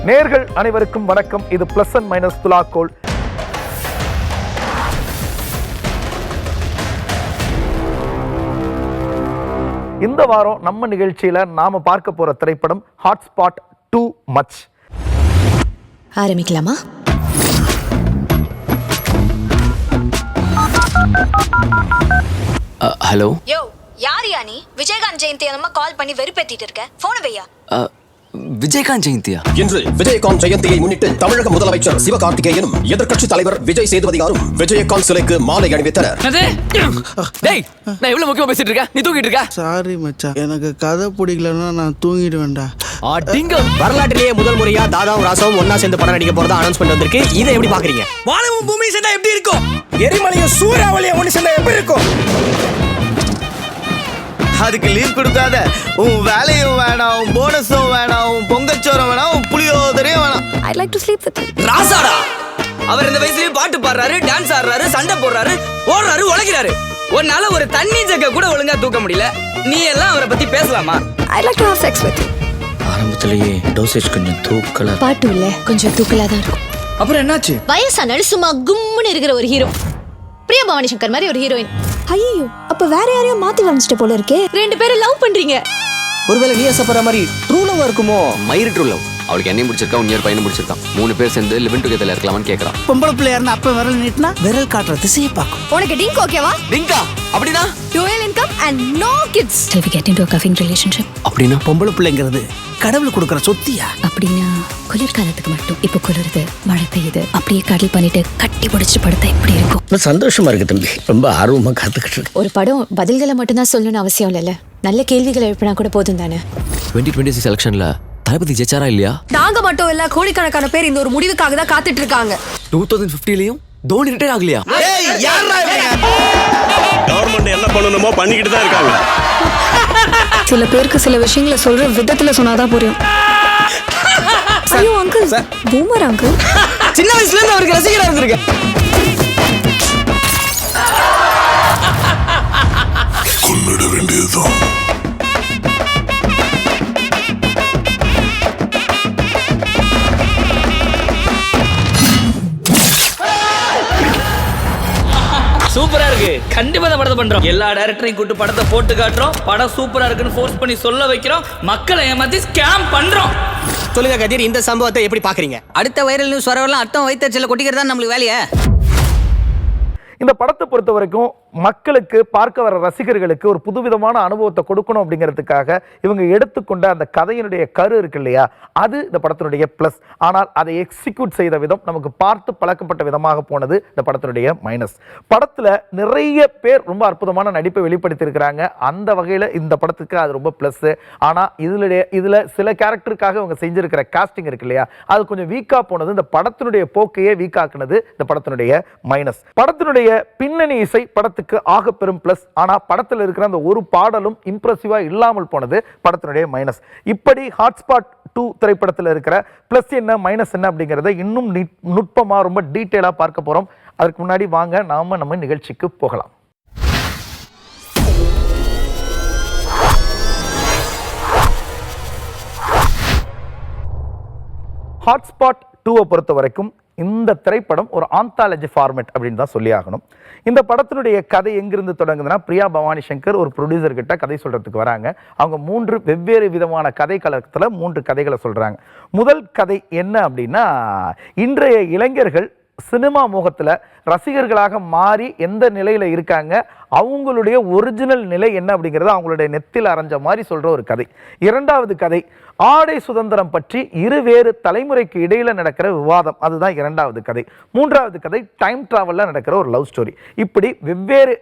நேயர்கள் அனைவருக்கும் வணக்கம். இது பிளஸ் அண்ட் மைனஸ் துலாக்கோல். இந்த வாரம் நம்ம நிகழ்ச்சியில நாம பார்க்க போற திரைப்படம் ஹாட்ஸ்பாட் டூ மச். ஆரம்பிக்கலாமா? ஹலோ. யோ, யாரியா நீ? விஜயகாந்த் ஜெயந்தி அந்த கால் பண்ணி வெறுப்பேத்திட்டு இருக்க. போன் வையா. விஜயகாந்த் ஜெயந்தியா? இன்று விஜயகாந்த் ஜெயந்தியை முன்னிட்டு தமிழக முதலமைச்சர் சிவகார்த்திகேயனும் எதிர்க்கட்சி தலைவர் விஜய் சேதுபதியாரும் விஜயகாந்த் சிலைக்கு மாலை அணிவித்தனர். டேய், நான் எவ்வளவு முக்கியமா பேசிட்டு இருக்கேன், நீ தூங்கிட்டு இருக்க? சாரி மச்சான், எனக்கு கதை பிடிக்கலன்னா நான் தூங்கிடுவேன்டா. வரலாற்றிலேயே முதல் முறையா தாதாவும் ராசாவும் ஒன்னா சேர்ந்து படம் நடிக்க போறதா அனௌன்ஸ்மெண்ட் வந்திருக்கு. இதை எப்படி பாக்குறீங்க? வானமும் பூமி சேர்ந்தா எப்படி இருக்கும்? எரிமலையும் சூறாவளியும் ஒண்ணு சேர்ந்தா எப்படி இருக்கும்? அதுக்கு லீவ் கொடுக்காத. உன் வேலையும் வேணாம், உன் போனஸும் வேணாம், உன் பொங்கச்சோரம் வேணாம், உன் புளியோதரையும் வேணாம். I'd like to sleep with you. ராசாடா அவர் இந்த வயசுலயே பாட்டு பாடுறாரு, டான்ஸ் ஆடுறாரு, சண்டை போடுறாரு, ஓடுறாரு, உழைக்கிறாரு. ஒன்னால ஒரு தண்ணி ஜக்க கூட ஒழுங்கா தூக்க முடியல. நீ எல்லாம் அவரை பத்தி பேசலாமா? I'd like to have sex with you. ஆரம்பத்திலேயே டோசேஜ் கொஞ்சம் தூக்கல. பாட்டு இல்ல, கொஞ்சம் தூக்கலா தான் இருக்கும். அப்புறம் என்னாச்சு? வயசானாலும் சும்மா கும்முன்னு இருக்கிற ஒரு ஹீரோ. பிரியா பவானி சங்கர் மாதிரி ஒரு ஹீரோயின். ஐயோ, அப்ப வேற யாரையும் மாத்தி வந்துட்ட போல இருக்கே. ரெண்டு பேரும் லவ் பண்றீங்க. ஒருவேளை நீ ஆசைப்படுற மாதிரி ட்ரூ லவ் இருக்குமோ? மயிறு ட்ரூ லவ். அவளுக்கு என்னையும் பிடிச்சிருக்கா, உன் பையனும் பிடிச்சிருக்கான். 3 பேர் சேர்ந்து லிவிங் டுகெதர்ல இருக்கலாமான்னு கேக்குறான். பொம்பளை பிள்ளையாருன்னு அப்ப விரல் நீட்டினா விரல் காட்டுற திசையை பார்க்கும். உனக்கு டிங்க் ஓகேவா? டிங்கா அப்படினா? Dual income and no kids. Till we get into a loving relationship. அப்படினா பொம்பளை பிள்ளைங்கிறது கடவுள் கொடுக்கற சொத்தியா? அப்படின்னா குளிர்காலத்துக்கு மட்டும். இப்போ குளிருது, மழை பெய்யுது, அப்படியே கடல் பண்ணிட்டு கட்டி பிடிச்சிட்டு படுத்தா எப்படி இருக்கும்? சந்தோஷமா இருக்கு தம்பி, ரொம்ப ஆர்வமா காத்துக்கிட்டு இருக்கு. ஒரு படம் பதில்களை மட்டும்தான் சொல்லணும்னு அவசியம் இல்லைல்ல, நல்ல கேள்விகளை எழுப்பினா கூட போதும் தானே. 2026 எலெக்ஷன்ல தளபதி ஜெயிச்சாரா இல்லையா? நாங்க மட்டும் இல்ல, கோடிக்கணக்கான பேர் இந்த ஒரு முடிவுக்காக தான் காத்துட்டு இருக்காங்க. 2050லயும் தோனி ரிட்டையர் ஆகலையா? ஏய், யாரா இவங்க? கவர்மெண்ட் என்ன பண்ணணுமோ பண்ணிக்கிட்டு தான் இருக்காங்க. சில பேருக்கு சில விஷயங்களை சொல்ற விதத்துல சொன்னாதான் புரியும். ஐயோ அங்கிள், பூமர் அங்கிள். சின்ன வயசுல இருந்து அவருக்கு ரசிகரா இருந்திருக்க. கொன்னிட வேண்டியதுதான். சூப்பரா இருக்கு. கண்டிப்பா இந்த படத்தை பண்றோம். எல்லா டைரக்டரையும் கூட்டு படத்தை போட்டு காட்டுறோம். படம் சூப்பரா இருக்குன்னு ஃபோர்ஸ் பண்ணி சொல்ல வைக்கிறோம். மக்களை ஏமாத்தி ஸ்கேம் பண்றோம். சொல்லுங்க கதிர், இந்த சம்பவத்தை எப்படி பாக்குறீங்க? அடுத்த வைரல் நியூஸ் வரவெல்லாம் அர்த்தம் வைத்தறிச்சல கொட்டிக்கிறதா நம்மளுக்கு வேலையா? இந்த படத்தை பொறுத்த வரைக்கும் மக்களுக்கு, பார்க்க வர ரசிகர்களுக்கு ஒரு புதுவிதமான அனுபவத்தை கொடுக்கணும் அப்படிங்கிறதுக்காக இவங்க எடுத்துக்கொண்ட அந்த கதையினுடைய கரு இருக்கு இல்லையா, அது இந்த படத்தினுடைய பிளஸ். ஆனால் அதை எக்ஸிக்யூட் செய்த விதம், நமக்கு பார்த்து பழக்கப்பட்ட விதமாக போனது இந்த படத்தினுடைய மைனஸ். படத்தில் நிறைய பேர் ரொம்ப அற்புதமான நடிப்பை வெளிப்படுத்தி இருக்கிறாங்க. அந்த வகையில் இந்த படத்துக்கு அது ரொம்ப பிளஸ். ஆனால் இதில் சில கேரக்டருக்காக இவங்க செஞ்சிருக்கிற காஸ்டிங் இருக்கு இல்லையா, அது கொஞ்சம் வீக்காக போனது. இந்த படத்தினுடைய போக்கையே வீக்காக்குனது இந்த படத்தினுடைய மைனஸ். படத்தினுடைய பின்னணி இசை படத்துக்கு ஆக பெரும் பிளஸ். ஆனா படத்தில் இருக்கிற அந்த ஒரு பாடலும் இம்ப்ரெசிவா இல்லாமல் போனது படத்தினுடைய மைனஸ். இப்படி ஹாட்ஸ்பாட் 2 திரைப்படத்தில் இருக்கிற பிளஸ் என்ன மைனஸ் என்ன அப்படிங்கறத இன்னும் நுட்பமா ரொம்ப டீட்டெயிலா பார்க்க போறோம். அதற்கு முன்னாடி வாங்க நம்ம நிகழ்ச்சிக்கு போகலாம். ஹாட்ஸ்பாட் 2 பொறுத்த வரைக்கும் இந்த திரைப்படம் ஒரு ஆந்தாலஜி ஃபார்மேட் அப்படின்னு தான் சொல்லி ஆகணும். இந்த படத்தினுடைய கதை எங்கிருந்து தொடங்குதுன்னா, பிரியா பவானி சங்கர் ஒரு ப்ரொடியூசர் கிட்ட கதை சொல்றதுக்கு வராங்க. அவங்க 3 வெவ்வேறு விதமான கதை களத்தில் 3 கதைகளை சொல்றாங்க. முதல் கதை என்ன அப்படின்னா, இன்றைய இளைஞர்கள் சினிமா முகத்தில் ரசிகர்களாக மாறி எந்த நிலையில் இருக்காங்க, அவங்களுடைய ஒரிஜினல் நிலை என்ன அப்படிங்கிறத அவங்களுடைய நெத்தில் அரைஞ்ச மாதிரி சொல்கிற ஒரு கதை. இரண்டாவது கதை ஆடை சுதந்திரம் பற்றி இருவேறு தலைமுறைக்கு இடையில நடக்கிற விவாதம், அதுதான் இரண்டாவது கதை. மூன்றாவது கதை டைம் டிராவலில் நடக்கிற ஒரு லவ் ஸ்டோரி. இப்படி வெவ்வேறு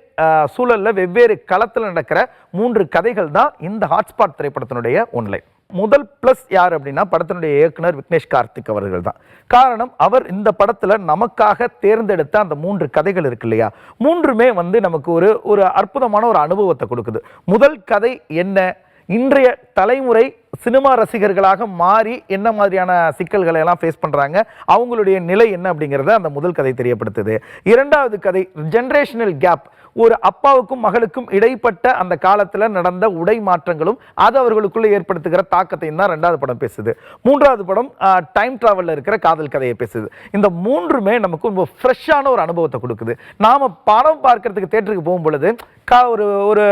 சூழலில் வெவ்வேறு களத்தில் நடக்கிற 3 கதைகள் தான் இந்த ஹாட்ஸ்பாட் திரைப்படத்தினுடைய ஒன்லைன். முதல் பிளஸ் யார் அப்படின்னா, படத்தினுடைய இயக்குனர் விக்னேஷ் கார்த்திக் அவர்கள் தான். காரணம், அவர் இந்த படத்துல நமக்காக தேர்ந்தெடுத்த அந்த 3 கதைகள் இருக்கு இல்லையா, 3மே நமக்கு ஒரு அற்புதமான ஒரு அனுபவத்தை கொடுக்குது. முதல் கதை என்ன, இன்றைய தலைமுறை சினிமா ரசிகர்களாக மாறி என்ன மாதிரியான சிக்கல்களை எல்லாம் ஃபேஸ் பண்றாங்க, அவங்களுடைய நிலை என்ன அப்படிங்கிறத அந்த முதல் கதை தெரியப்படுத்துது. இரண்டாவது கதை ஜெனரேஷனல் கேப், ஒரு அப்பாவுக்கும் மகளுக்கும் இடைப்பட்ட அந்த காலத்துல நடந்த உடை மாற்றங்களும் அது அவர்களுக்குள்ள ஏற்படுத்துகிற தாக்கத்தையும் தான் ரெண்டாவது படம் பேசுது. மூன்றாவது படம் டைம் டிராவல்ல இருக்கிற காதல் கதையை பேசுது. இந்த மூன்றுமே நமக்கு ரொம்ப ஃப்ரெஷ்ஷான ஒரு அனுபவத்தை கொடுக்குது. நாம படம் பார்க்கறதுக்கு தியேட்டருக்கு போகும் பொழுது ஒரு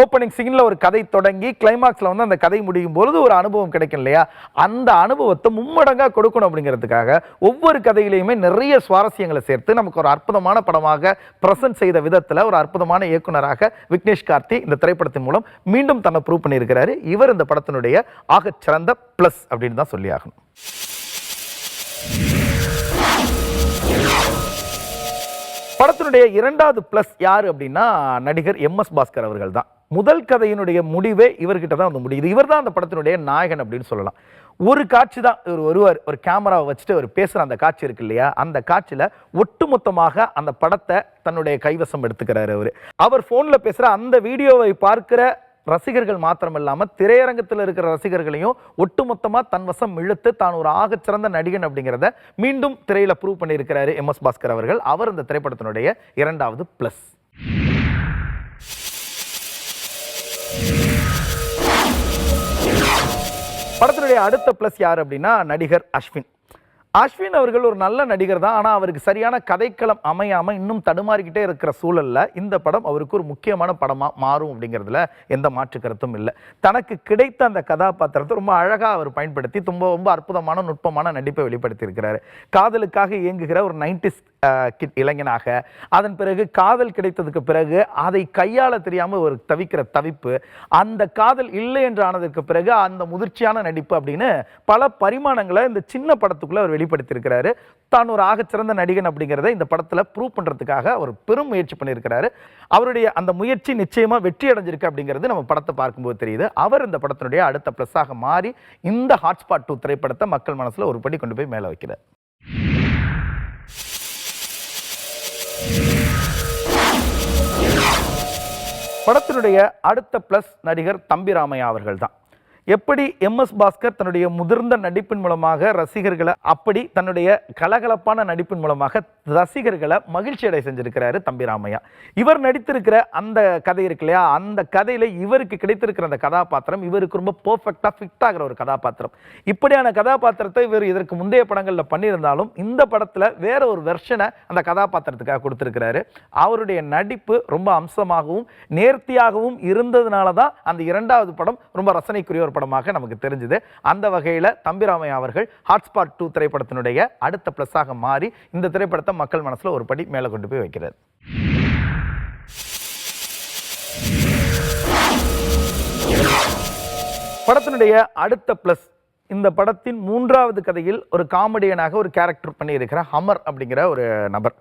ஓப்பனிங் சீன்ல ஒரு கதை தொடங்கி கிளைமாக்ஸ்ல வந்து அந்த கதை முடியும் பொழுது ஒரு அனுபவம் கிடைக்கும் இல்லையா, அந்த அனுபவத்தை மும்மடங்கா கொடுக்கணும் அப்படிங்கிறதுக்காக ஒவ்வொரு கதையிலையுமே நிறைய சுவாரஸ்யங்களை சேர்த்து நமக்கு ஒரு அற்புதமான படமாக பிரசன்ட் செய்த விதத்துல ஒரு அற்புதமான இயக்குனராக விக்னேஷ் கார்த்தி இந்த திரைப்படத்தின் மூலம் மீண்டும் தன்னை ப்ரூவ் பண்ணியிருக்கிறாரு. இவர் இந்த படத்தினுடைய ஆகச்சிறந்த பிளஸ் அப்படின்னு தான் சொல்லி ஆகணும். படத்தினுடைய இரண்டாவது பிளஸ் யாரு அப்படின்னா நடிகர் MS பாஸ்கர் அவர்கள் தான். முதல் கதையினுடைய முடிவே இவர்கிட்ட தான் வந்து முடியுது. இவர் தான் அந்த படத்தினுடைய நாயகன் அப்படின்னு சொல்லலாம். ஒரு காட்சி தான் ஒரு கேமராவை வச்சுட்டு அவர் பேசுற அந்த காட்சி இருக்கு இல்லையா, அந்த காட்சியில ஒட்டுமொத்தமாக அந்த படத்தை தன்னுடைய கைவசம் எடுத்துக்கிறாரு. அவர் போன்ல பேசுற அந்த வீடியோவை பார்க்கிற ரசிகர்கள் மாத்திரம் இல்லாம திரையரங்கத்தில் இருக்கிற ரசிகர்களையும் ஒட்டுமொத்தமா தன் வசம் இழுத்து தான் ஒரு ஆகச்சிறந்த நடிகன் அப்படிங்கிறத மீண்டும் திரையில ப்ரூவ் பண்ணியிருக்கிறாரு MS பாஸ்கர் அவர்கள். அவர் இந்த திரைப்படத்தினுடைய இரண்டாவது பிளஸ். படத்தினுடைய அடுத்த பிளஸ் யார் அப்படின்னா நடிகர் அஸ்வின். அஸ்வின் அவர்கள் ஒரு நல்ல நடிகர் தான். ஆனால் அவருக்கு சரியான கதைக்களம் அமையாமல் இன்னும் தடுமாறிக்கிட்டே இருக்கிற சூழலில் இந்த படம் அவருக்கு ஒரு முக்கியமான படமாக மாறும் அப்படிங்கிறதுல எந்த மாற்று கருத்தும் இல்லை. தனக்கு கிடைத்த அந்த கதாபாத்திரத்தை ரொம்ப அழகாக அவர் பயன்படுத்தி ரொம்ப அற்புதமான நுட்பமான நடிப்பை வெளிப்படுத்தி இருக்கிறார். காதலுக்காக இயங்குகிற ஒரு 90s கிட் இளைஞனாக, அதன் பிறகு காதல் கிடைத்ததுக்கு பிறகு அதை கையாள தெரியாமல் ஒரு தவிக்கிற தவிப்பு, அந்த காதல் இல்லை என்று ஆனதுக்கு பிறகு அந்த முதிர்ச்சியான நடிப்பு அப்படின்னு பல பரிமாணங்களை இந்த சின்ன படத்துக்குள்ள அவர் வெளிப்படுத்தியிருக்கிறாரு. தான் ஒரு ஆகச்சிறந்த நடிகன் அப்படிங்கிறத இந்த படத்துல ப்ரூவ் பண்றதுக்காக அவர் பெரும் முயற்சி பண்ணியிருக்கிறாரு. அவருடைய அந்த முயற்சி நிச்சயமா வெற்றி அடைஞ்சிருக்கு அப்படிங்கிறது நம்ம படத்தை பார்க்கும்போது தெரியுது. அவர் இந்த படத்தினுடைய அடுத்த பிளஸாக மாறி இந்த ஹாட்ஸ்பாட் 2 திரைப்படத்தை மக்கள் மனசுல ஒரு படி கொண்டு போய் மேல வைக்கிறார். படத்தினுடைய அடுத்த பிளஸ் நடிகர் தம்பி ராமையா அவர்கள் தான். எப்படி MS பாஸ்கர் தன்னுடைய முதிர்ந்த நடிப்பின் மூலமாக ரசிகர்களை, அப்படி தன்னுடைய கலகலப்பான நடிப்பின் மூலமாக ரசிகர்களை மகிழ்ச்சி அடை செஞ்சிருக்கிறாரு தம்பி ராமையா. இவர் நடித்திருக்கிற அந்த கதை இருக்கு இல்லையா, அந்த கதையில இவருக்கு கிடைத்திருக்கிற அந்த கதாபாத்திரம் இவருக்கு ரொம்ப பெர்ஃபெக்டா ஃபிட் ஆகிற ஒரு கதாபாத்திரம். இப்படியான கதாபாத்திரத்தை இவர் இதற்கு முந்தைய படங்கள்ல பண்ணியிருந்தாலும் இந்த படத்துல வேற ஒரு வெர்ஷனை அந்த கதாபாத்திரத்துக்காக கொடுத்திருக்கிறாரு. அவருடைய நடிப்பு ரொம்ப அம்சமாகவும் நேர்த்தியாகவும் இருந்ததுனால தான் அந்த இரண்டாவது படம் ரொம்ப ரசனைக்குரிய படமாக நமக்கு தெரிஞ்சது. அந்த வகையில் தம்பி ராமையா அவர்கள் ஹாட்ஸ்பாட் 2 திரைப்படத்தினுடைய அடுத்த பிளஸாக மாறி இந்த திரைப்படத்தை மக்கள் மனசுல ஒரு படி மேல கொண்டு போய் வைக்கிறார். படத்தினுடைய அடுத்த பிளஸ், இந்த படத்தின் மூன்றாவது கதையில் ஒரு காமெடியனாக ஒரு கேரக்டர் பண்ணி இருக்கிற ஹமர் அப்படிங்கிற ஒரு நபர்.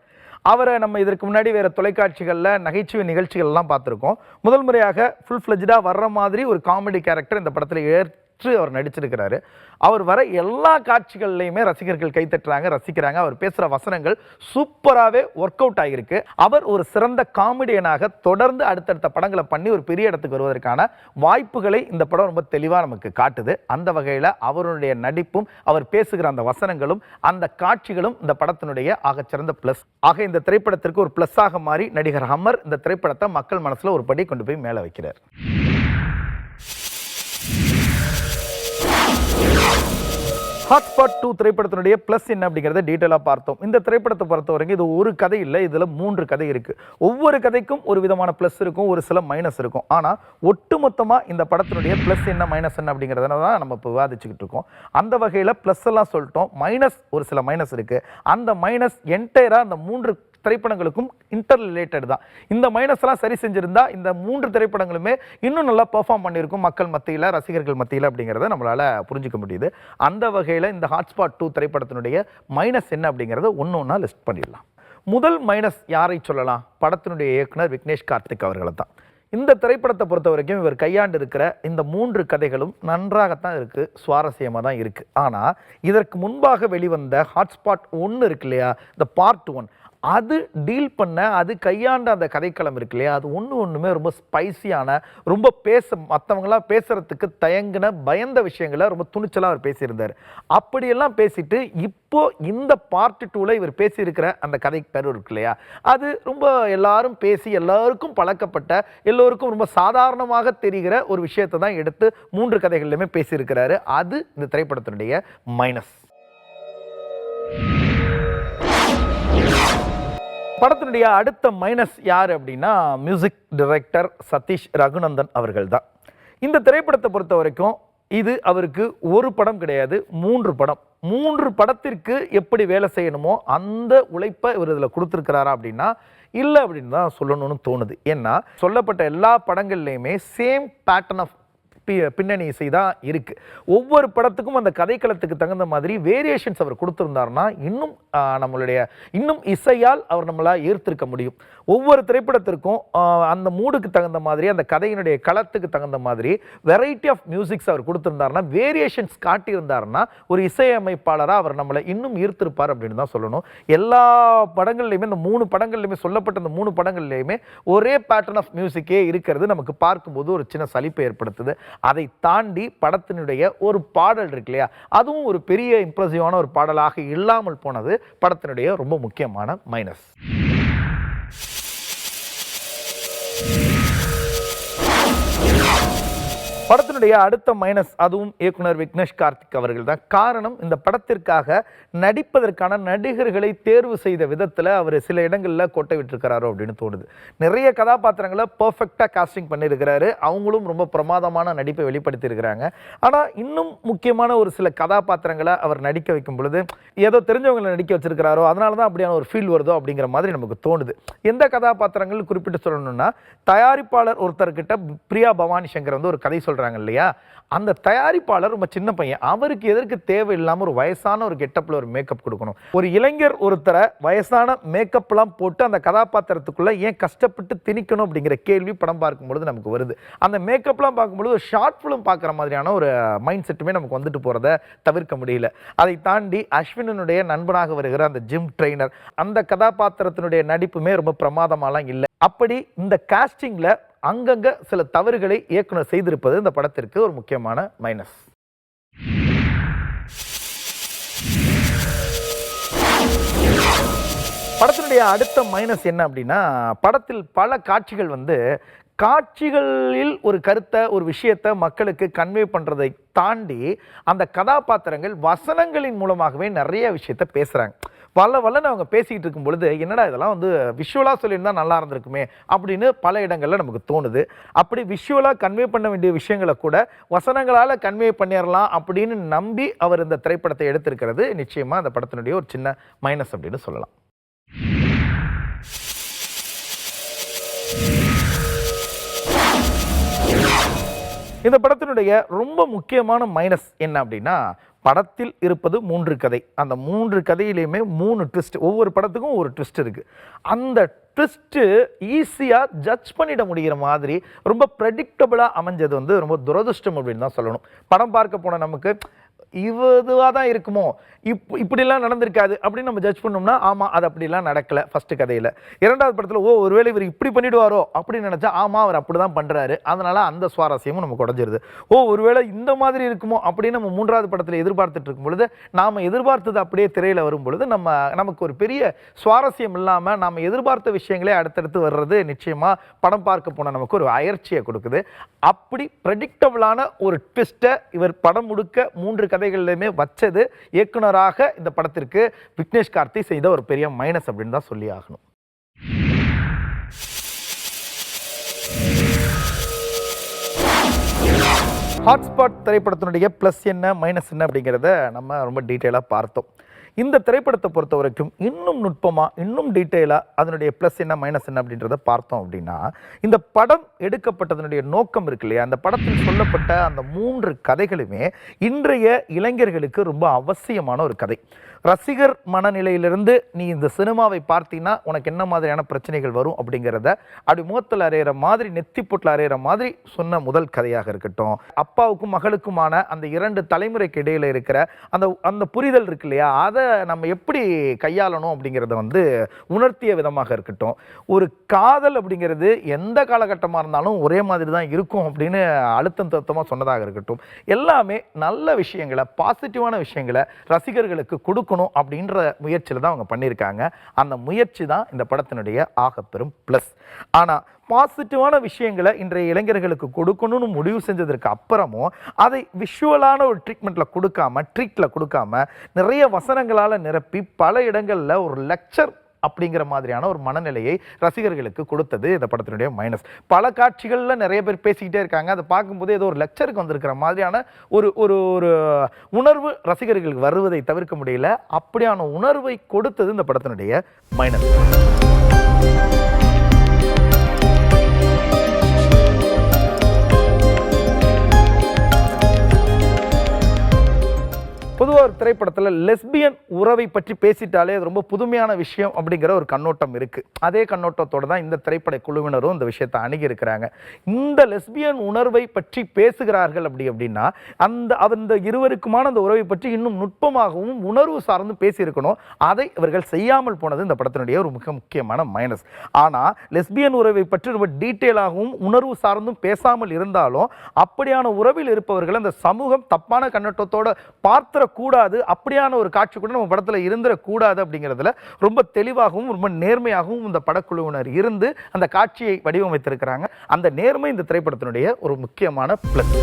அவரை நம்ம இதற்கு முன்னாடி வேற தொலைக்காட்சிகளில் நகைச்சுவை நிகழ்ச்சிகள்லாம் பார்த்துருக்கோம். முதல் முறையாக ஃபுல் ஃப்ளெஜ்டாக வர்ற மாதிரி ஒரு காமெடி கேரக்டர் இந்த படத்தில் ஏற்று அவர் நடிச்சிருக்கிறாரு. அவர் வர எல்லா காட்சிகள்லையுமே ரசிகர்கள் கைத்தட்டுறாங்க, ரசிக்கிறாங்க. அவர் பேசுகிற வசனங்கள் சூப்பராகவே ஒர்க் அவுட் ஆகியிருக்கு. அவர் ஒரு சிறந்த காமெடியனாக தொடர்ந்து அடுத்தடுத்த படங்களை பண்ணி ஒரு பெரிய இடத்துக்கு வருவதற்கான வாய்ப்புகளை இந்த படம் ரொம்ப தெளிவாக நமக்கு காட்டுது. அந்த வகையில் அவருடைய நடிப்பும் அவர் பேசுகிற அந்த வசனங்களும் அந்த காட்சிகளும் இந்த படத்தினுடைய ஆகச்சிறந்த பிளஸ். ஆக இந்த திரைப்படத்திற்கு ஒரு பிளஸ்ஸாக மாறி நடிகர் ஹமர் இந்த திரைப்படத்தை மக்கள் மனசுல ஒரு படி கொண்டு போய் மேல வைக்கிறார். ஹாட்ஸ்பாட் 2 திரைப்படத்தினுடைய பிளஸ் என்ன அப்படிங்கிறத டீட்டெயிலாக பார்த்தோம். இந்த திரைப்படத்தை பொறுத்த வரைக்கும் இது ஒரு கதை இல்லை, இதில் 3 கதை இருக்கு. ஒவ்வொரு கதைக்கும் ஒரு விதமான பிளஸ் இருக்கும், ஒரு சில மைனஸ் இருக்கும். ஆனால் ஒட்டுமொத்தமாக இந்த படத்தினுடைய பிளஸ் என்ன மைனஸ் என்ன அப்படிங்கிறத தான் நம்ம இப்போ விவாதிச்சுக்கிட்டு இருக்கோம். அந்த வகையில் பிளஸ் எல்லாம் சொல்லிட்டோம், மைனஸ் ஒரு சில மைனஸ் இருக்கு. அந்த மைனஸ் என்டையராக அந்த 3 திரைப்படங்களுக்கும் இன்டர் ரிலேட்டட் தான். இந்த மைனஸ் எல்லாம் சரி செஞ்சிருந்தா இந்த 3 திரைப்படங்களுமே இன்னும் நல்லா பெர்ஃபார்ம் பண்ணியிருக்கும் மக்கள் மத்தியில், ரசிகர்கள் மத்தியில் அப்படிங்கிறத நம்மளால புரிஞ்சுக்க முடியுது. அந்த வகையில் இந்த ஹாட்ஸ்பாட் 2 திரைப்படத்தினுடைய மைனஸ் என்ன அப்படிங்கிறத ஒன்னொன்னா லிஸ்ட் பண்ணிடலாம். முதல் மைனஸ் யாரை சொல்லலாம்? படத்தினுடைய இயக்குனர் விக்னேஷ் கார்த்திக் அவர்களை தான். இந்த திரைப்படத்தை பொறுத்த வரைக்கும் இவர் கையாண்டு இருக்கிற இந்த 3 கதைகளும் நன்றாகத்தான் இருக்கு, சுவாரஸ்யமாக தான் இருக்கு. ஆனால் இதற்கு முன்பாக வெளிவந்த ஹாட்ஸ்பாட் 1 இருக்கு இல்லையா, இந்த பார்ட் 1, அது டீல் பண்ண, அது கையாண்ட அந்த கதைக்களம் இருக்கு இல்லையா, அது ஒன்றுமே ரொம்ப ஸ்பைசியான, ரொம்ப மற்றவங்களாம் பேசுறதுக்கு தயங்கின, பயந்த விஷயங்களை ரொம்ப துணிச்சலாக அவர் பேசியிருந்தார். அப்படியெல்லாம் பேசிட்டு இப்போ இந்த பார்ட் 2ல இவர் பேசியிருக்கிற அந்த கதை கரு இருக்கு இல்லையா, அது ரொம்ப எல்லாரும் பேசி எல்லாருக்கும் பழக்கப்பட்ட, எல்லோருக்கும் ரொம்ப சாதாரணமாக தெரிகிற ஒரு விஷயத்தை தான் எடுத்து 3 கதைகள்லையுமே பேசியிருக்கிறாரு. அது இந்த திரைப்படத்தினுடைய மைனஸ். படத்தினுடைய அடுத்த மைனஸ் யார் அப்படின்னா மியூசிக் டைரக்டர் சதீஷ் ரகுநந்தன் அவர்கள் தான். இந்த திரைப்படத்தை பொறுத்த வரைக்கும் இது அவருக்கு ஒரு படம் கிடையாது, 3 படம். 3 படத்திற்கு எப்படி வேலை செய்யணுமோ அந்த உழைப்பை இவர் இதில் கொடுத்துருக்கிறாரா அப்படின்னா இல்லை அப்படின்னு தான் சொல்லணும்னு தோணுது. ஏன்னா சொல்லப்பட்ட எல்லா படங்கள்லையுமே சேம் பேட்டர்ன் ஆஃப் பின்னணி இசை தான் இருக்கு. ஒவ்வொரு படத்துக்கும் அந்த கதைக்களத்துக்கு தகுந்த மாதிரி வேரியேஷன்ஸ் அவர் கொடுத்துருந்தாருன்னா இன்னும் இசையால் அவர் நம்மளா ஈர்த்திருக்க முடியும். ஒவ்வொரு திரைப்படத்திற்கும் அந்த மூடுக்கு தகுந்த மாதிரி, அந்த கதையினுடைய களத்துக்கு தகுந்த மாதிரி வெரைட்டி ஆஃப் மியூசிக்ஸ் அவர் கொடுத்துருந்தாருன்னா, வேரியேஷன்ஸ் காட்டியிருந்தாருன்னா ஒரு இசையமைப்பாளராக அவர் நம்மளை இன்னும் ஈர்த்திருப்பார் அப்படின்னு தான் சொல்லணும். எல்லா படங்கள்லையுமே, இந்த 3 படங்கள்லையுமே, சொல்லப்பட்ட இந்த 3 படங்கள்லையுமே ஒரே பேட்டர்ன் ஆஃப் மியூசிக்கே இருக்கிறது நமக்கு பார்க்கும்போது ஒரு சின்ன சலிப்பை ஏற்படுத்துது. அதை தாண்டி படத்தினுடைய ஒரு பாடல் இருக்கு இல்லையா, அதுவும் ஒரு பெரிய இம்ப்ரெசிவான ஒரு பாடலாக இல்லாமல் போனது படத்தினுடைய ரொம்ப முக்கியமான மைனஸ். படத்தினுடைய அடுத்த மைனஸ், அதுவும் இயக்குனர் விக்னேஷ் கார்த்திக் அவர்கள் தான். காரணம், இந்த படத்திற்காக நடிப்பதற்கான நடிகர்களை தேர்வு செய்த விதத்தில் அவர் சில இடங்களில் கோட்டை விட்டுருக்கிறாரோ அப்படின்னு தோணுது. நிறைய கதாபாத்திரங்களை பர்ஃபெக்டாக காஸ்டிங் பண்ணியிருக்கிறாரு, அவங்களும் ரொம்ப பிரமாதமான நடிப்பை வெளிப்படுத்தியிருக்கிறாங்க. ஆனால் இன்னும் முக்கியமான ஒரு சில கதாபாத்திரங்களை அவர் நடிக்க வைக்கும் பொழுது ஏதோ தெரிஞ்சவங்களை நடிக்க வச்சிருக்கிறாரோ, அதனால தான் அப்படியான ஒரு ஃபீல் வருதோ அப்படிங்கிற மாதிரி நமக்கு தோணுது. எந்த கதாபாத்திரங்கள் குறிப்பிட்டு சொல்லணும்னா, தயாரிப்பாளர் ஒருத்தர்கிட்ட பிரியா பவானி சங்கர் வந்து ஒரு கதை சொல்றாங்க இல்லையா, அந்த தயாரிப்பாளர் ரொம்ப சின்ன பையன், அவருக்கு எதற்கு தேவையில்லாம ஒரு வயசான ஒரு கெட்டப்ல ஒரு மேக்கப் கொடுக்கணும்? ஒரு இளைஞர் ஒருத்தரை வயசான மேக்கப்லாம் போட்டு அந்த கதாபாத்திரத்துக்குள்ள ஏன் கஷ்டப்பட்டு திணிக்கணும் அப்படிங்கிற கேள்வி படம் பார்க்கும்பொழுது நமக்கு வருது. அந்த மேக்கப்லாம் பார்க்கும்பொழுது ஒரு ஷார்ட் ஃபிலிம் பார்க்குற மாதிரியான ஒரு மைண்ட் செட்டுமே நமக்கு வந்துட்டு போறதை தவிர்க்க முடியல. அதை தாண்டி அஸ்வினுடைய நண்பனாக வருகிற அந்த ஜிம் ட்ரெய்னர், அந்த கதாபாத்திரத்தினுடைய நடிப்புமே ரொம்ப பிரமாதமாலாம் இல்லை. அப்படி இந்த காஸ்டிங்ல அங்கங்க சில தவறுகளை இயக்குனர் செய்திருப்பது இந்த படத்திற்கு ஒரு முக்கியமான மைனஸ். படத்தினுடைய அடுத்த மைனஸ் என்ன அப்படின்னா, படத்தில் பல காட்சிகள் வந்து காட்சிகளில் ஒரு கருத்தை, ஒரு விஷயத்தை மக்களுக்கு கன்வே பண்ணுறதை தாண்டி அந்த கதாபாத்திரங்கள் வசனங்களின் மூலமாகவே நிறைய விஷயத்தை பேசுகிறாங்க. வல்லன்னு அவங்க பேசிக்கிட்டு இருக்கும் பொழுது என்னடா இதெல்லாம் வந்து விஷுவலாக சொல்லியிருந்தால் நல்லா இருந்திருக்குமே அப்படின்னு பல இடங்களில் நமக்கு தோணுது. அப்படி விஷுவலாக கன்வே பண்ண வேண்டிய விஷயங்களை கூட வசனங்களால் கன்வே பண்ணிடலாம் அப்படின்னு நம்பி அவர் இந்த திரைப்படத்தை எடுத்திருக்கிறது நிச்சயமாக அந்த படத்தினுடைய ஒரு சின்ன மைனஸ் அப்படின்னு சொல்லலாம். இந்த படத்தினுடைய ரொம்ப முக்கியமான மைனஸ் என்ன அப்படின்னா, படத்தில் இருப்பது 3 கதை. அந்த 3 கதையிலையுமே 3 ட்விஸ்ட். ஒவ்வொரு படத்துக்கும் ஒரு ட்விஸ்ட் இருக்கு. அந்த ட்விஸ்ட்டு ஈஸியாக ஜட்ஜ் பண்ணிட முடிகிற மாதிரி ரொம்ப ப்ரெடிக்டபிளாக அமைஞ்சது வந்து ரொம்ப துரதிருஷ்டம் அப்படின்னு தான் சொல்லணும். படம் பார்க்க போன நமக்கு இதுவாக தான் இருக்குமோ, இப்படிலாம் நடந்திருக்காது அப்படின்னு நம்ம ஜட்ஜ் பண்ணோம்னா, ஆமாம் அது அப்படிலாம் நடக்கலை ஃபஸ்ட்டு கதையில். 2வது படத்தில் ஒருவேளை இவர் இப்படி பண்ணிவிடுவாரோ அப்படின்னு நினச்சா, ஆமாம் அவர் அப்படி தான் பண்ணுறாரு, அதனால் அந்த சுவாரஸ்யமும் நமக்கு உடஞ்சிருது. ஒருவேளை இந்த மாதிரி இருக்குமோ அப்படின்னு நம்ம 3வது படத்தில் எதிர்பார்த்துட்டு இருக்கும் பொழுது, நாம் எதிர்பார்த்தது அப்படியே திரையில் வரும் பொழுது நமக்கு ஒரு பெரிய சுவாரஸ்யம் இல்லாமல் நாம் எதிர்பார்த்த விஷயங்களே அடுத்தடுத்து வர்றது நிச்சயமாக படம் பார்க்க போன நமக்கு ஒரு அயற்சியை கொடுக்குது. அப்படி ப்ரெடிக்டபிளான ஒரு ட்விஸ்ட்டை இவர் படம் முழுக்க 3 கதைகளிலுமே வச்சது இயக்குனராக இந்த படத்திற்கு விக்னேஷ் கார்த்தி செய்த ஒரு பெரிய மைனஸ் அப்படின்னு தான் சொல்லி ஆகணும். ஹாட்ஸ்பாட் திரைப்படத்தினுடைய ப்ளஸ் என்ன மைனஸ் என்ன அப்படிங்கிறத நம்ம ரொம்ப டீட்டெயிலாக பார்த்தோம். இந்த திரைப்படத்தை பொறுத்த வரைக்கும் இன்னும் நுட்பமாக, இன்னும் டீட்டெயிலாக அதனுடைய ப்ளஸ் என்ன மைனஸ் என்ன அப்படின்றத பார்த்தோம் அப்படின்னா, இந்த படம் எடுக்கப்பட்டதனுடைய நோக்கம் இருக்கு இல்லையா, அந்த படத்தில் சொல்லப்பட்ட அந்த 3 கதைகளுமே இன்றைய இளைஞர்களுக்கு ரொம்ப அவசியமான ஒரு கதை. ரசிகர் மனநிலையிலிருந்து நீ இந்த சினிமாவை பார்த்தீங்கன்னா உனக்கு என்ன மாதிரியான பிரச்சனைகள் வரும் அப்படிங்கிறத அப்படி முகத்தில் அறையிற மாதிரி நெத்திப்புட்டில் அறையிற மாதிரி சொன்ன முதல் கதையாக இருக்கட்டும். அப்பாவுக்கும் மகளுக்குமான அந்த 2 தலைமுறைக்கு இடையில இருக்கிற அந்த அந்த புரிதல் இருக்கு இல்லையா, அதை நம்ம எப்படி கையாளணும் அப்படிங்கிறத வந்து உணர்த்திய விதமாக இருக்கட்டும். ஒரு காதல் அப்படிங்கிறது எந்த காலகட்டமாக இருந்தாலும் ஒரே மாதிரி தான் இருக்கும் அப்படின்னு அழுத்தம் திருத்தமாக சொன்னதாக இருக்கட்டும். எல்லாமே நல்ல விஷயங்களை, பாசிட்டிவான விஷயங்களை ரசிகர்களுக்கு கொடுக்கணும் அப்படின்ற முயற்சியில் தான் அவங்க பண்ணியிருக்காங்க. அந்த முயற்சி தான் இந்த படத்தினுடைய ஆகப்பெரும் ப்ளஸ். ஆனால் பாசிட்டிவான விஷயங்களை இன்றைய இளைஞர்களுக்கு கொடுக்கணும்னு முடிவு செஞ்சதற்கு அப்புறமும் அதை விஷுவலான ஒரு ட்ரீட்டில் கொடுக்காம நிறைய வசனங்களால் நிரப்பி பல இடங்களில் ஒரு லெக்சர் அப்படிங்கிற மாதிரியான ஒரு மனநிலையை ரசிகர்களுக்கு கொடுத்தது இந்த படத்தினுடைய மைனஸ். பல காட்சிகளில் நிறைய பேர் பேசிக்கிட்டே இருக்காங்க. அதை பார்க்கும்போது ஏதோ ஒரு லெக்சருக்கு வந்திருக்கிற மாதிரியான ஒரு ஒரு ஒரு உணர்வு ரசிகர்களுக்கு வருவதை தவிர்க்க முடியல. அப்படியான உணர்வை கொடுத்தது இந்த படத்தினுடைய மைனஸ். பொதுவாக ஒரு திரைப்படத்தில் லெஸ்பியன் உறவை பற்றி பேசிட்டாலே அது ரொம்ப புதுமையான விஷயம் அப்படிங்கிற ஒரு கண்ணோட்டம் இருக்குது. அதே கண்ணோட்டத்தோடு தான் இந்த திரைப்பட குழுவினரும் இந்த விஷயத்தை அணுகியிருக்கிறாங்க. இந்த லெஸ்பியன் உணர்வை பற்றி பேசுகிறார்கள் அப்படின்னா அந்த இருவருக்குமான அந்த உறவை பற்றி இன்னும் நுட்பமாகவும் உணர்வு சார்ந்து பேசியிருக்கணும். அதை இவர்கள் செய்யாமல் போனது இந்த படத்தினுடைய ஒரு மிக முக்கியமான மைனஸ். ஆனால் லெஸ்பியன் உறவை பற்றி ரொம்ப டீட்டெயிலாகவும் உணர்வு சார்ந்தும் பேசாமல் இருந்தாலும் அப்படியான உறவில் இருப்பவர்கள் அந்த சமூகம் தப்பான கண்ணோட்டத்தோட கூடாது, அப்படியான ஒரு காட்சி கூட நம்ம படத்துல இருந்துடக்கூடாது அப்படிங்கிறதுல ரொம்ப தெளிவாகவும் ரொம்ப நேர்மையாகவும் இந்த படக்குழுவினர் இருந்து அந்த காட்சியை வடிவமைத்திருக்கிறாங்க. அந்த நேர்மை இந்த திரைப்படத்தினுடைய ஒரு முக்கியமான பிளஸ்.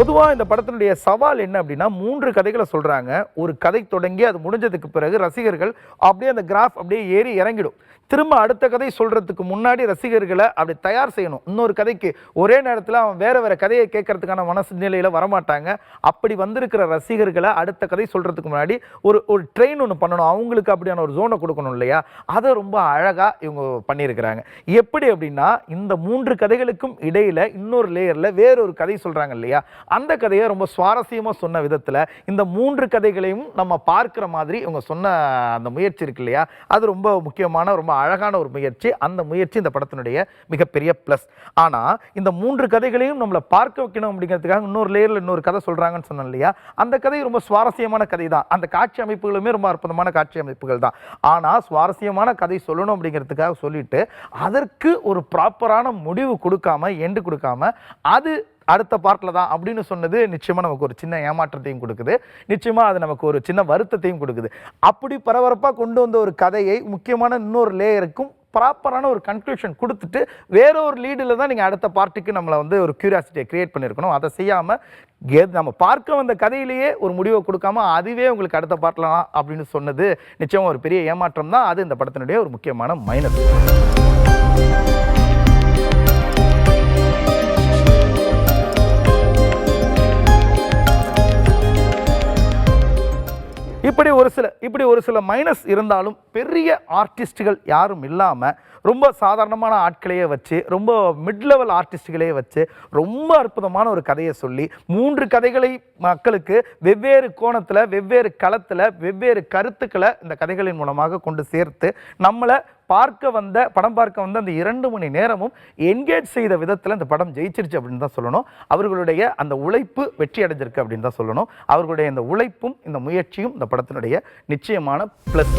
பொதுவாக இந்த படத்தினுடைய சவால் என்ன அப்படின்னா 3 கதைகளை சொல்றாங்க. ஒரு கதை தொடங்கி அது முடிஞ்சதுக்கு பிறகு ரசிகர்கள் அப்படியே அந்த கிராஃப் அப்படியே ஏறி இறங்கிடும். திரும்ப அடுத்த கதை சொல்றதுக்கு முன்னாடி ரசிகர்களை அப்படி தயார் செய்யணும். இன்னொரு கதைக்கு ஒரே நேரத்தில் அவன் வேற கதையை கேட்கறதுக்கான மனநிலையில வரமாட்டாங்க. அப்படி வந்திருக்கிற ரசிகர்களை அடுத்த கதை சொல்றதுக்கு முன்னாடி ஒரு ட்ரெயின் ஒன்று பண்ணணும். அவங்களுக்கு அப்படியான ஒரு ஜோனை கொடுக்கணும் இல்லையா, அதை ரொம்ப அழகா இவங்க பண்ணியிருக்கிறாங்க. எப்படி அப்படின்னா இந்த 3 கதைகளுக்கும் இடையில இன்னொரு லேயர்ல வேறொரு கதை சொல்றாங்க இல்லையா, அந்த கதையை ரொம்ப சுவாரஸ்யமா சொன்ன விதத்துல இந்த 3 கதைகளையும் நம்ம பார்க்கிற மாதிரி இவங்க சொன்ன அந்த முயற்சி இருக்கு இல்லையா, அது ரொம்ப முக்கியமான ரொம்ப அழகான ஒரு முயற்சி. அந்த முயற்சி இந்த படத்தினுடைய மிகப்பெரிய பிளஸ். ஆனா இந்த 3 கதைகளையும் நம்மளை பார்க்க வைக்கணும் அப்படிங்கிறதுக்காக இன்னொரு லேயர்ல இன்னொரு கதை சொல்றாங்கன்னு சொன்னோம் இல்லையா, அந்த கதை ரொம்ப சுவாரஸ்யமான கதை தான். அந்த காட்சி அமைப்புகளுமே ரொம்ப அற்புதமான காட்சி அமைப்புகள் தான். ஆனா சுவாரஸ்யமான கதை சொல்லணும் அப்படிங்கிறதுக்காக சொல்லிட்டு அதற்கு ஒரு ப்ராப்பரான முடிவு கொடுக்காம எண்டு கொடுக்காம அது அடுத்த பார்ட்டில் தான் அப்படின்னு சொன்னது நிச்சயமாக நமக்கு ஒரு சின்ன ஏமாற்றத்தையும் கொடுக்குது. நிச்சயமாக அது நமக்கு ஒரு சின்ன வருத்தத்தையும் கொடுக்குது. அப்படி பரபரப்பாக கொண்டு வந்த ஒரு கதையை முக்கியமான இன்னொரு லேயருக்கும் ப்ராப்பரான ஒரு கன்க்ளூஷன் கொடுத்துட்டு வேற ஒரு லீடில் தான் நீங்கள் அடுத்த பார்ட்டுக்கு நம்மளை வந்து ஒரு கியூரியாசிட்டியை கிரியேட் பண்ணியிருக்கணும். அதை செய்யாமல் நம்ம பார்க்க வந்த கதையிலேயே ஒரு முடிவை கொடுக்காம அதுவே உங்களுக்கு அடுத்த பார்ட்லாம் அப்படின்னு சொன்னது நிச்சயமாக ஒரு பெரிய ஏமாற்றம் தான். அது இந்த படத்தினுடைய ஒரு முக்கியமான மைனஸ். இப்படி ஒரு சில மைனஸ் இருந்தாலும் பெரிய ஆர்டிஸ்டுகள் யாரும் இல்லாமல் ரொம்ப சாதாரணமான ஆட்களையே வச்சு ரொம்ப மிட் லெவல் ஆர்டிஸ்டுகளையே வச்சு ரொம்ப அற்புதமான ஒரு கதையை சொல்லி 3 கதைகளை மக்களுக்கு வெவ்வேறு கோணத்தில் வெவ்வேறு களத்தில் வெவ்வேறு கருத்துக்களை இந்த கதைகளின் மூலமாக கொண்டு சேர்த்து நம்மளை படம் பார்க்க வந்த அந்த 2 மணி நேரமும் என்கேஜ் செய்த விதத்தில் இந்த படம் ஜெயிச்சிருச்சு அப்படின்னு தான் சொல்லணும். அவர்களுடைய அந்த உழைப்பு வெற்றி அடைஞ்சிருக்கு அப்படின்னு தான் சொல்லணும். அவர்களுடைய இந்த உழைப்பும் இந்த முயற்சியும் இந்த படத்தினுடைய நிச்சயமான பிளஸ்.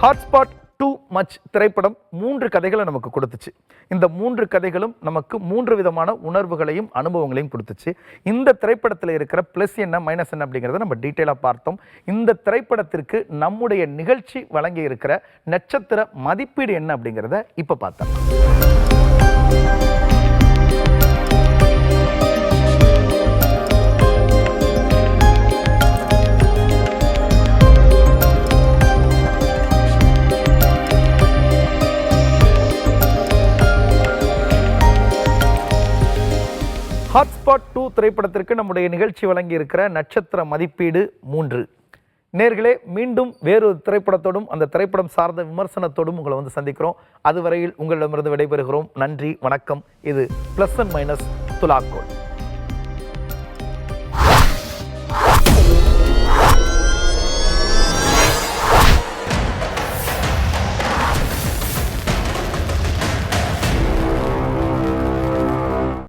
ஹாட்ஸ்பாட் டூ மச் திரைப்படம் 3 கதைகளை நமக்கு கொடுத்துச்சு. இந்த 3 கதைகளும் நமக்கு 3 விதமான உணர்வுகளையும் அனுபவங்களையும் கொடுத்துச்சு. இந்த திரைப்படத்தில் இருக்கிற பிளஸ் என்ன மைனஸ் என்ன அப்படிங்கிறத நம்ம டீட்டெயிலாக பார்த்தோம். இந்த திரைப்படத்திற்கு நம்முடைய நிகழ்ச்சி வழங்கி இருக்கிற நட்சத்திர மதிப்பீடு என்ன அப்படிங்கிறத இப்போ பார்த்தோம். ஹாட்ஸ்பாட் 2 திரைப்படத்திற்கு நம்முடைய நிகழ்ச்சி வழங்கி இருக்கிற நட்சத்திர மதிப்பீடு 3. நேர்களே, மீண்டும் வேறொரு திரைப்படத்தோடும் அந்த திரைப்படம் சார்ந்த விமர்சனத்தோடும் உங்களை வந்து சந்திக்கிறோம். அதுவரையில் உங்களிடமிருந்து விடைபெறுகிறோம். நன்றி, வணக்கம். இது ப்ளஸ் அண்ட் மைனஸ் துலாக்கோல்.